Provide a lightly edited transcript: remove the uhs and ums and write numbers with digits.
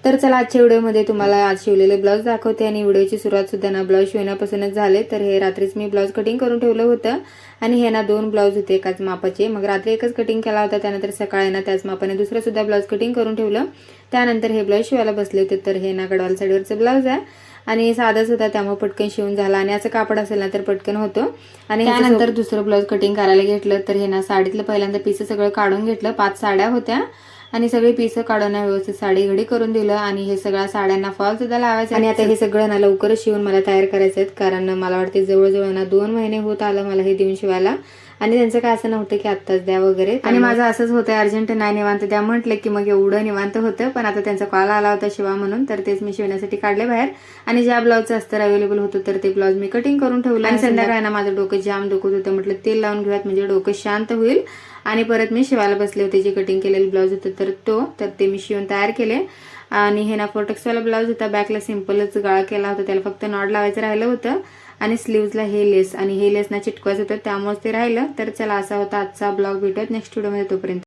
तर चला आजच्या व्हिडिओमध्ये तुम्हाला आज शिवलेले ब्लाऊज दाखवते आणि व्हिडिओची सुरुवात सुद्धा ना ब्लाऊज शिवण्यापासूनच झाले। तर हे रात्रीच मी ब्लाऊज कटिंग करून ठेवलं होतं आणि हे ना 2 ब्लाऊज होते एकाच मापाचे। मग रात्री एकच कटिंग केला होता, त्यानंतर सकाळी ना त्याच मापाने दुसरं सुद्धा ब्लाऊज कटिंग करून ठेवलं। त्यानंतर हे ब्लाऊज शिवायला बसले होते। तर हे ना गडवाल साडीवरचं ब्लाऊज आहे आणि साधाच होता, त्यामुळे पटकन शिवून झाला आणि याचं कापड असेल ना तर पटकन होतो। आणि त्यानंतर दुसरं ब्लाऊज कटिंग करायला घेतलं तर हे ना साडीतलं पहिल्यांदा पीस सगळं काढून घेतलं। 5 साड्या होत्या आणि सगळे पीस काढून व्यवस्थित साडी घडी करून दिलं आणि हे सगळ्या साड्यांना फॉल सुद्धा लावायचं आणि आता हे सगळं ना लवकरच शिवून मला तयार करायचं आहे, कारण मला वाटते जवळजवळ ना 2 महिने होत आलं मला हे देऊन शिवायला। आणि त्यांचं काय असं नव्हतं की आत्ताच द्या वगैरे, आणि माझं असंच होतं अर्जंट नाही निवांत द्या म्हटलं की मग एवढं निवांत होतं। पण आता त्यांचा कॉल आला होता शिवा म्हणून, तर तेच मी शिवण्यासाठी काढले बाहेर आणि ज्या ब्लाऊजचं अस्तर अवेलेबल होतं तर ते ब्लाऊज मी कटिंग करून ठेवलं। आणि संध्याकाळी ना माझं डोकं जाम दुखत होतं, म्हटलं तेल लावून घेऊयात म्हणजे डोकं शांत होईल। आणि परत मी शिवायला बसले होते, जे कटिंग केलेलं ब्लाऊज होतं तर ते मी शिवून तयार केले। आणि हे ना फोर्टेक्सवाला ब्लाऊज होता, बॅकला सिंपलच गाळा केला होता, त्याला फक्त नॉट लावायचं राहिलं होतं आणि स्लीव्हजला हे लेस आणि हे लेस ना चिटकवायचं होतं, त्यामुळे ते राहिलं। तर चला असा होता आजचा ब्लॉग, भेटूयात नेक्स्ट व्हिडिओमध्ये, तोपर्यंत